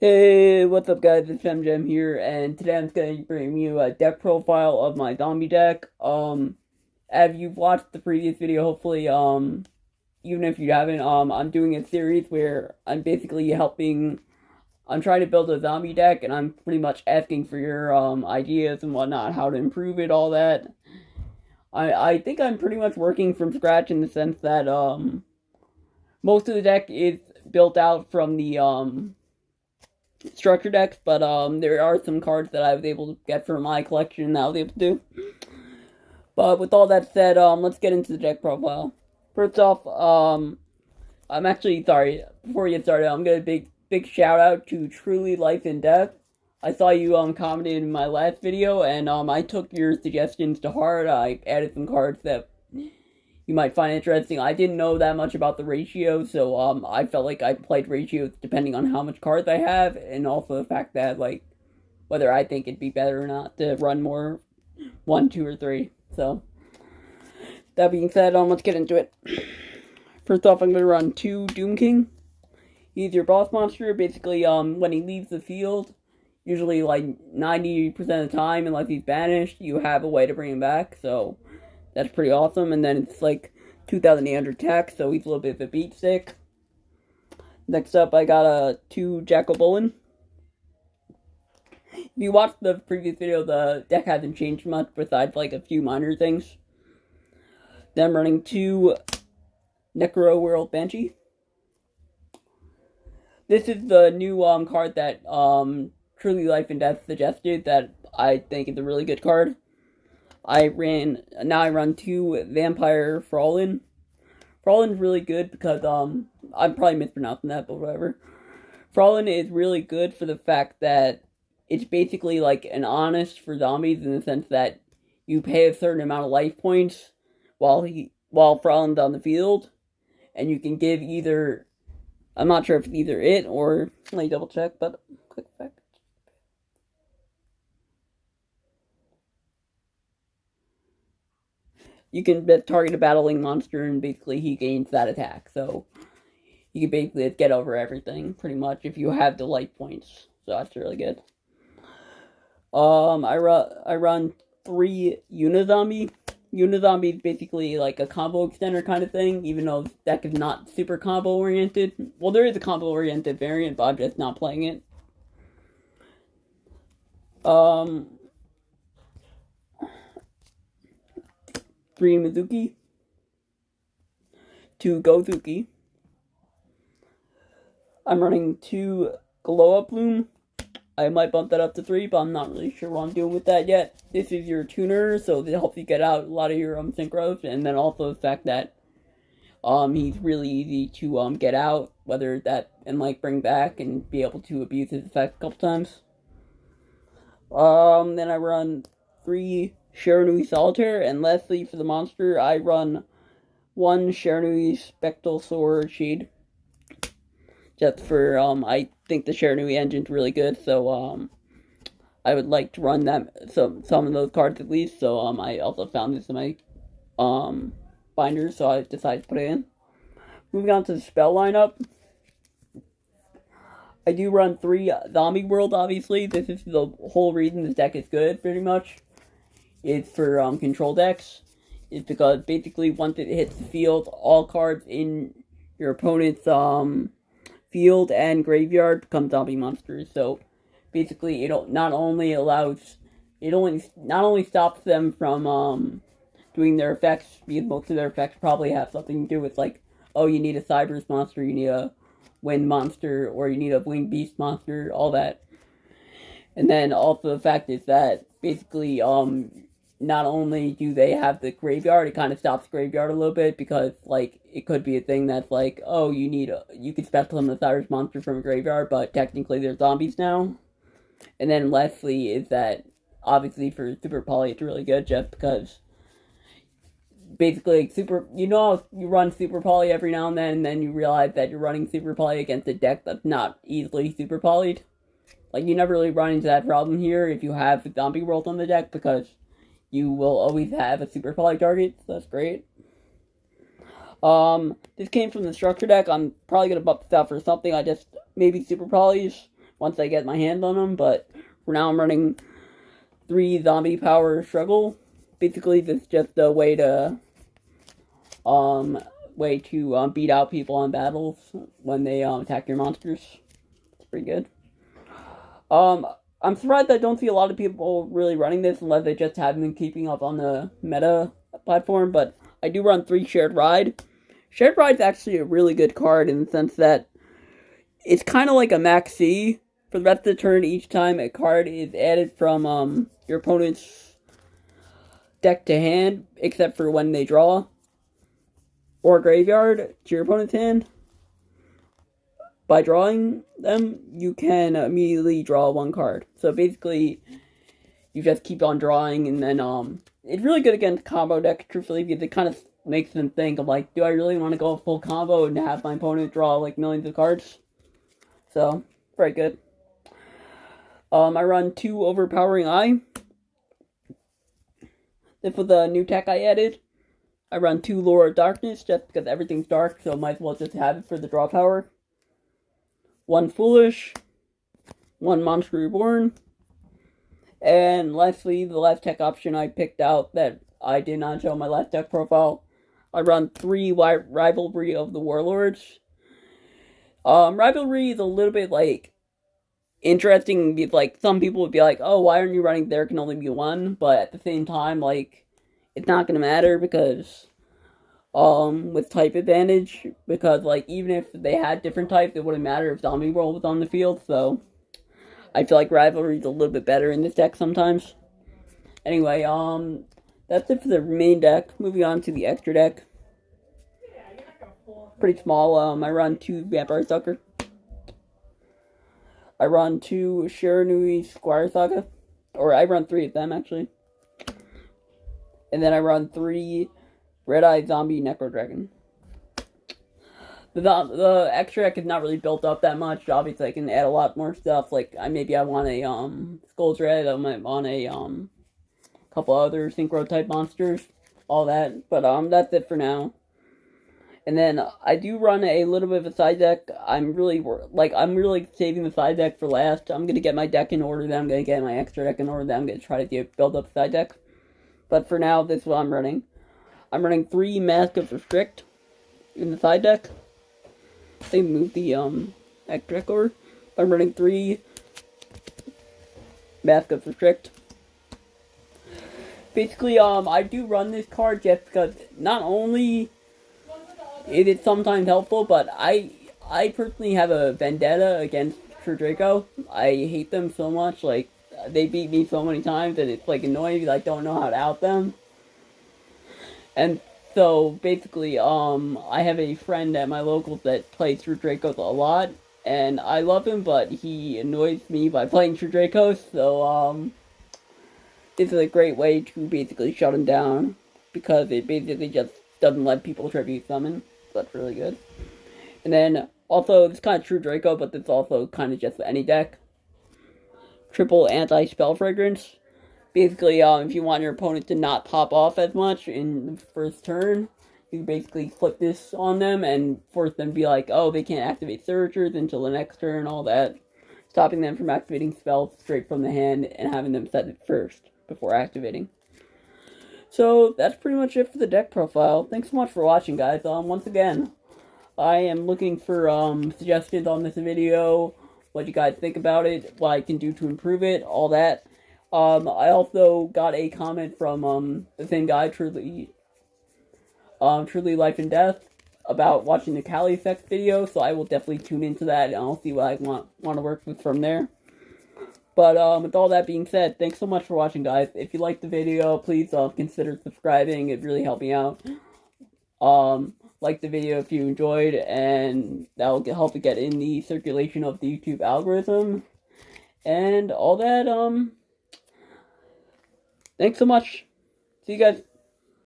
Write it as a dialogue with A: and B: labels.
A: Hey, what's up guys, it's MGM here, and today I'm going to bring you a deck profile of my zombie deck. As you've watched the previous video, hopefully, even if you haven't, I'm doing a series where I'm trying to build a zombie deck, and I'm pretty much asking for your, ideas and whatnot, how to improve it, all that. I think I'm pretty much working from scratch in the sense that, most of the deck is built out from the, structure decks, but there are some cards that I was able to get from my collection that I was able to do. But with all that said, let's get into the deck profile. First off, I'm actually sorry. Before we get started, I'm gonna big shout out to Truly Life and Death. I saw you commented in my last video, and I took your suggestions to heart. I added some cards that you might find interesting. I didn't know that much about the ratio, so I felt like I played ratios depending on how much cards I have, and also the fact that like whether I think it'd be better or not to run more 1, 2, or 3. So that being said, let's get into it. First off, I'm gonna run 2 Doom King. He's your boss monster. Basically, when he leaves the field, usually like 90% of the time, unless he's banished, you have a way to bring him back. So that's pretty awesome. And then it's like 2,800 tech, so he's a little bit of a beat stick. Next up, I got a 2 Jackal Bullen. If you watched the previous video, the deck hasn't changed much besides like a few minor things. Then I'm running 2 Necro World Banshee. This is the new card that Truly Life and Death suggested that I think is a really good card. Now I run 2 Vampire Fraulein. Fraulin's really good because, I'm probably mispronouncing that, but whatever. Fraulein is really good for the fact that it's basically like an Honest for zombies in the sense that you pay a certain amount of life points while Fraulin's on the field, and you can give either, I'm not sure if it's either it or, let me double check, but quick fact. You can target a battling monster and basically he gains that attack. So you can basically get over everything pretty much if you have the life points. So that's really good. I run 3 Unizombie. Unizombie is basically like a combo extender kind of thing, even though the deck is not super combo oriented. Well, there is a combo oriented variant, but I'm just not playing it. Um, 3 Mizuki, 2 Gozuki. I'm running 2 Glow Up Bloom. I might bump that up to 3, but I'm not really sure what I'm doing with that yet. This is your tuner, so it helps you get out a lot of your synchros, and then also the fact that he's really easy to get out, whether that and like bring back and be able to abuse his effect a couple times. Then I run 3 Shiranui Solitaire, and lastly for the monster, I run 1 Shiranui Spectral Sword Shade. Just for, I think the Shiranui engine's really good, so, I would like to run some of those cards at least, so, I also found this in my, binder, so I decided to put it in. Moving on to the spell lineup. I do run 3 Zombie World, obviously. This is the whole reason this deck is good, pretty much. It's for, control decks. It's because, basically, once it hits the field, all cards in your opponent's, field and graveyard become zombie monsters. So basically, it not only stops them from doing their effects, because most of their effects probably have something to do with like, oh, you need a Cyberus monster, you need a wind monster, or you need a winged beast monster, all that. And then also the fact is that basically not only do they have the graveyard, it kind of stops the graveyard a little bit, because like it could be a thing that's like, oh, you could special summon a Cyrus monster from a graveyard, but technically they're zombies now. And then lastly is that obviously for Super Poly it's really good just because basically you run Super Poly every now and then you realize that you're running Super Poly against a deck that's not easily Super Polyed. Like you never really run into that problem here if you have Zombie World on the deck, because you will always have a Super Poly target, so that's great. This came from the structure deck. I'm probably gonna bump this out for something. I just maybe Super Polys once I get my hands on them, but for now I'm running 3 zombie power struggle. Basically, this is just a way to beat out people in battles when they attack your monsters. It's pretty good. I'm surprised I don't see a lot of people really running this unless they just haven't been keeping up on the meta platform, but I do run 3 Shared Ride. Shared Ride is actually a really good card in the sense that it's kind of like a max C. For the rest of the turn, each time a card is added from your opponent's deck to hand, except for when they draw, or graveyard to your opponent's hand. By drawing them, you can immediately draw 1 card. So basically, you just keep on drawing, and then it's really good against combo decks, truthfully, because it kind of makes them think of like, do I really want to go full combo and have my opponent draw like millions of cards? So, very good. I run 2 Overpowering Eye. This was a new tech I added. I run 2 Lure of Darkness just because everything's dark, so might as well just have it for the draw power. 1 Foolish. 1 Monster Reborn. And lastly, the last tech option I picked out that I did not show in my last deck profile. I run 3 Rivalry of the Warlords. Rivalry is a little bit, like, interesting. Like, some people would be like, oh, why aren't you running there can only be 1? But at the same time, like, it's not gonna matter because, with type advantage, because, like, even if they had different types, it wouldn't matter if Zombie World was on the field, so I feel like Rivalry is a little bit better in this deck sometimes. Anyway, that's it for the main deck. Moving on to the extra deck. Pretty small. I run 2 Vampire Sucker. I run 2 Shiranui Squire Saga. Or I run 3 of them, actually. And then I run 3 Red-Eye Zombie Necro Dragon. The extra deck is not really built up that much. Obviously, I can add a lot more stuff. Like, maybe I want a, Skull's Red. I might want a, couple other Synchro type monsters. All that. But, that's it for now. And then I do run a little bit of a side deck. I'm really saving the side deck for last. I'm gonna get my deck in order, then I'm gonna get my extra deck in order, then I'm gonna try to build up a side deck. But for now, this is what I'm running. I'm running 3 Mask of Restrict in the side deck. They moved the extra deck over. I'm running 3 Mask of Restrict. Basically, I do run this card just because not only it is sometimes helpful, but I personally have a vendetta against True Draco. I hate them so much. Like, they beat me so many times that it's like annoying because I don't know how to out them. And so basically, I have a friend at my locals that plays True Dracos a lot, and I love him, but he annoys me by playing True Dracos. So this is a great way to basically shut him down because it basically just doesn't let people tribute summon. So that's really good. And then also, it's kind of True Draco, but it's also kind of just any deck. Triple Anti-Spell Fragrance. Basically, if you want your opponent to not pop off as much in the first turn, you basically flip this on them and force them to be like, oh, they can't activate Searchers until the next turn, all that. Stopping them from activating spells straight from the hand and having them set it first before activating. So, that's pretty much it for the deck profile. Thanks so much for watching, guys. Once again, I am looking for suggestions on this video, what you guys think about it, what I can do to improve it, all that. I also got a comment from the same guy, Truly Life and Death, about watching the Kali Effect video, so I will definitely tune into that, and I'll see what I want to work with from there. But, with all that being said, thanks so much for watching, guys. If you liked the video, please, consider subscribing. It really helped me out. Like the video if you enjoyed, and that will help it get in the circulation of the YouTube algorithm. And all that, thanks so much. See you guys.